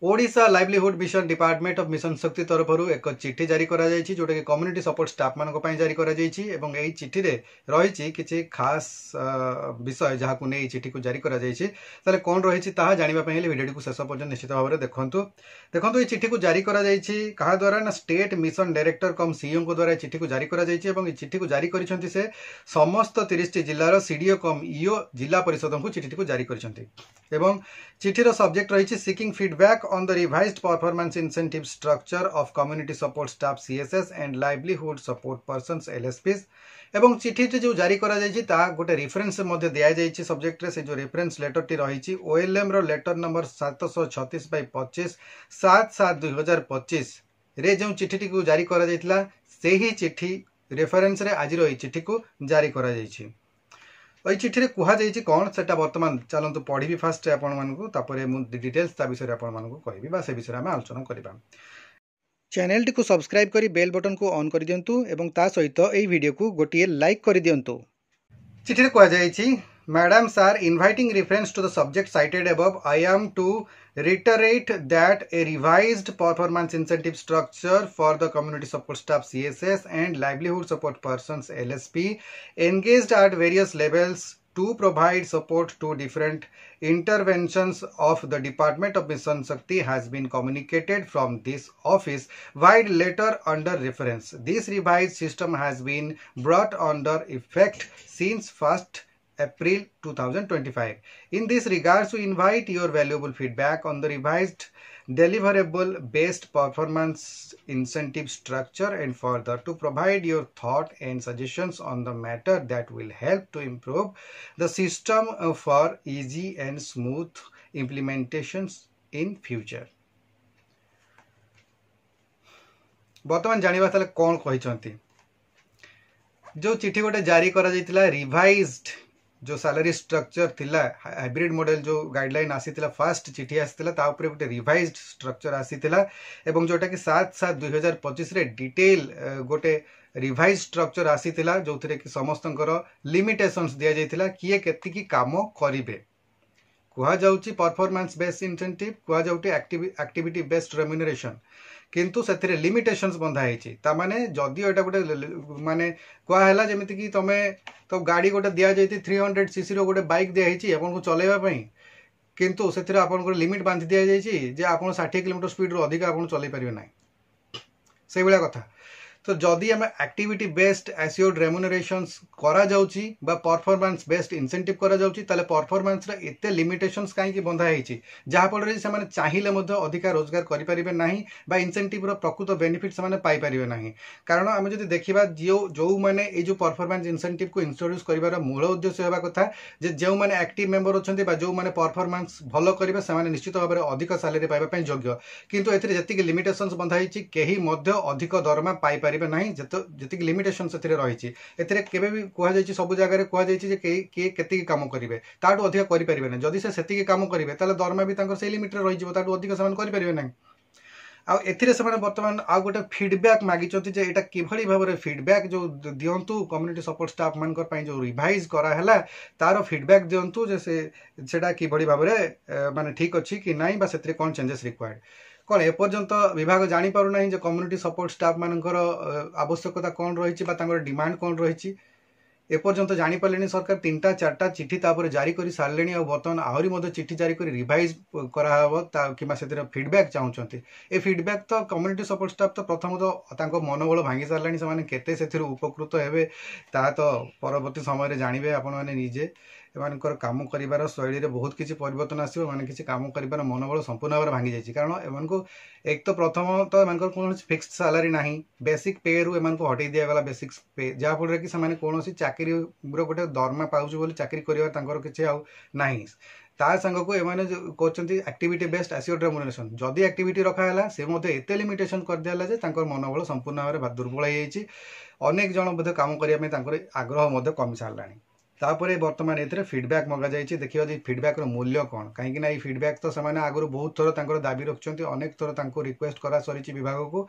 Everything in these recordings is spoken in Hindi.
Odisha livelihood mission department of mission शक्ति तरफ एक चिठी जारी करा जायछि जोटा कि कम्युनिटी सपोर्ट स्टाफ मानक पई जारी करा जायछि एवं एई चिठी रे रहिछि किछि खास विषय जहा को नै चिठी को जारी करा जायछि ताले कोन रहिछि ताहा जानिबा पई हेले वीडियो को शेष पर्यंत निश्चित भाव में देखंतु देखंतु एई चिठी को जारी करा जायछि कहा द्वारा ना स्टेट मिशन डायरेक्टर कम सीईओ को द्वारा चिठी को जारी करा जायछि एवं एई चिठी को जारी करिसंति से समस्त 30 टी जिल्लार सीडीओ कम ईओ जिला परिषद को चिठी को जारी करिसंति एवं चिठीर सब्जेक्ट रही seeking feedback on the revised performance incentive structure of community support staff CSS and livelihood support persons LSPs एवं चिठी जो जारी करा जायछि ता गोटे रेफरेंस मध्ये दिया जायछि सब्जेक्ट रे से जो रेफरेंस लेटर टी रही ओएलएम रो लेटर नंबर 736/25 7/7/2025 रे जो चिठी को जारी करा जायतिला से ही चिठी रेफरेंस रे आज रही चिठी को जारी करा जायछि चिठी कह जाइए कौन से बर्तमान चलतु पढ़ी फास्ट आपण मानक डिटेल्स ता विषय आपण मानक कहि से विषय आम आलोचना करबा चैनल टी को सब्सक्राइब करी बेल बटन को ऑन कर दियंतु एवं ता सहित एई वीडियो को गोटिए लाइक कर दियंतु चिठी रे कह जाइए Madam sir, inviting reference to the subject cited above, I am to reiterate that a revised performance incentive structure for the community support staff CSS and livelihood support persons LSP engaged at various levels to provide support to different interventions of the Department of Mission Shakti has been communicated from this office via letter under reference. This revised system has been brought under effect since 1st April 2025. In this regards, we invite your valuable feedback on the revised deliverable based performance incentive structure and further to provide your thought and suggestions on the matter that will help to improve the system for easy and smooth implementations in future. बर्तमान जानिबा ताले कोन कहिसंती जो चिठी गोटे जारी करा जायतिला रिवाइज्ड जो सैलरी स्ट्रक्चर थिला हाइब्रिड मॉडल जो गाइडलाइन आसीतिला फर्स्ट चिठी आसीतिला ता ऊपर गोटे रिवाइज्ड स्ट्रक्चर आसीतिला एवं जोटा कि 7/7/2025 रे डिटेल गोटे रिवाइज्ड स्ट्रक्चर आसीतिला जोथरे कि समस्तंकर लिमिटेशंस दिया जायतिला किए केति की काम करिवे कुहा जाउची परफॉर्मेंस बेस्ड इंसेंटिव कुहा जाउटी एक्टिविटी बेस्ड रेम्यूनरेशन किंतु से लिमिटेशंस बंधा है ताने जदि एटा गोटे माने कहला जमीती कि तुम तो गाड़ी गोटे दि जाती 300cc रो गोटे बाइक दिखाई आपको चलैवाई किंतु से लिमिट बांधि दि जाए आप 60 किलोमीटर स्पीड रू अधिक आप चल पारे ना से भाया कथा तो जदि आम एक्टिविटी बेस्ड एश्योर्ड रेम्यूनरेशंस करा जाउची बा परफॉर्मेंस बेस्ड इंसेंटिव करा जाउची ताले परफॉर्मेंस रे एते लिमिटेशंस काहे बंधा है जहाँ फल से माने चाहिए अधिक रोजगार करि परिबे नाही बा इंसेंटिव रो प्रकृत बेनिफिट से माने पाई परिबे नाही कारण आम जदि देखिबा जो माने ए जो परफॉर्मेंस इंसेंटिव को इंट्रोड्यूस करिवार मूल उद्देश्य हेबा कथा जे जो माने एक्टिव मेंबर अछंती बा जो माने परफॉर्मेंस भलो करिवे से माने निश्चित भाव में अधिक सैलरी पाइबा पई योग्य किंतु एथिरे जतिक लिमिटेशंस बंधा है केही मध्य अधिक दरमा पाई परिबे नहीं जति लिमिटेशन से रही केबे भी कहुई सब जगह कहुई किए केतिकी काम करेंगे ताठू अधिक करेंगे ना जदि से काम करेंगे ताले दरमा भी से लिमिट रही अधिक से करेंगे ना आउ से बर्तमान आउ गोटे फीडबैक मागिचंती जे एटा किभली भाव में फीडबैक जो दियंतु कम्युनिटी सपोर्ट स्टाफ मान जो रिवाइज कराला तार फीडबैक दियंतु जे सेटा किभली भाव में माने ठीक अच्छी कि नाई बा सेतरे कोन चेंजेस रिक्वायर्ड कौन एपर्यंत विभाग जापर ना कम्युनिटी सपोर्ट स्टाफ मानकर आवश्यकता कौन रही डिमांड कौन रही एपर्यंत जापारे सरकार 3टा 4टा चिठी तापर जारी कर सारे और बर्तमान आहरी चिठी जारी कर रिवाइज कराव कि फीडबैक चाहते ए फीडबैक तो कम्युनिटी सपोर्ट स्टाफ तो प्रथम तो मनोबल भांगी सारे से उपकृत हे तो परवर्ती समय जानवे आपण मैंने एमानकर काम करिवार शैली बहुत किसी परिवर्तन आसो माने किसी काम करिवार मनोबल संपूर्ण भाव भांगी जाइए कारण एमानको एक तो प्रथम तो एमानकर कौन फिक्स्ड सैलरी ना बेसिक पे रु एमानको हटई दिगला बेसिक पे जहाँफल कि से कौन चाकरी गोटे दरमा पाउछ बोली चाकरी करिवार किसी आउ नाही ता संग को एमाने कहते एक्टिविटी बेस्ड एश्योर्ड रेम्यूनरेशन जदि एक्टिविटी रखाला से एते लिमिटेशन कर दिला जे मनोबल संपूर्ण भाव में दुर्बल हो जाइए अनेक जन बोधे काम करने आग्रह कमी सारा तापर बर्तमान ये फीडबैक मगा जाइए देखिए फीडबैक मूल्य कौन कहीं फीडबैक तो से आगु बहुत थर दाबी रखुच्च अनेक थर रिक्वेस्ट करा सरी विभाग को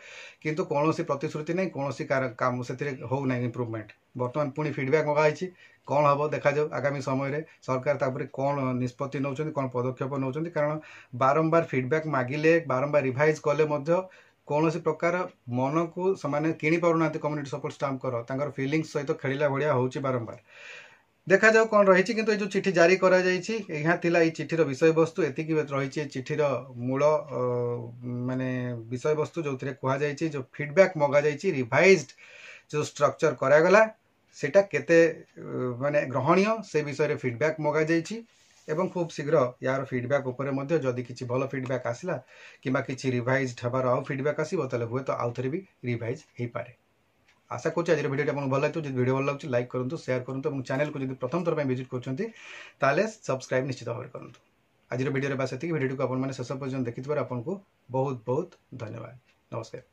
किंतु कौन प्रतिश्रुति नहीं कौन काम से हो ना इम्प्रूवमेंट बर्तमान पुणी फीडबैक मगाई कौन हम देखा जाऊ आगामी समय सरकार तापर कौन निष्पत्ति नौ कौन पदक्षेप नौ कारण बारंबार फीडबैक मागिले बारंबार रिवाइज कले कौन प्रकार मन को से कि पारना कम्युनिटी सपोर्ट स्टाम्प कर फिलिंग्स सहित खेला भाया हो बारंबार देखा जाऊ कौन रही किंतु जो चिठी जारी करा यह चिठीर विषय वस्तु एति रही चिठीर मूल माने विषय वस्तु जो कहुई जो फीडबैक मगा रिवाइज्ड जो स्ट्रक्चर करागला सेटा केते माने ग्रहणीय से विषय फीडबैक मगा एवं खूब शीघ्र यार फीडबैक उपरे मध्य जदि किछि भलो फीडबैक आसला किबा किछि रिवाइज्ड हबार आउ फीडबैक आसीबो तले हुए तो आउ थरे भी रिवाइज हे पारे। आशा करूँ आज भिडियो आपको भल लगे भिडियो भल लगे लाइक करूँ शेयर करूँ और चैनल को जब प्रथम थर विजिट कर सब्सक्राइब निश्चित भाव में करूँ। आज भिडियो बस भिडियो को आप शेष पर्यटन देखिए आपको बहुत बहुत धन्यवाद। नमस्कार।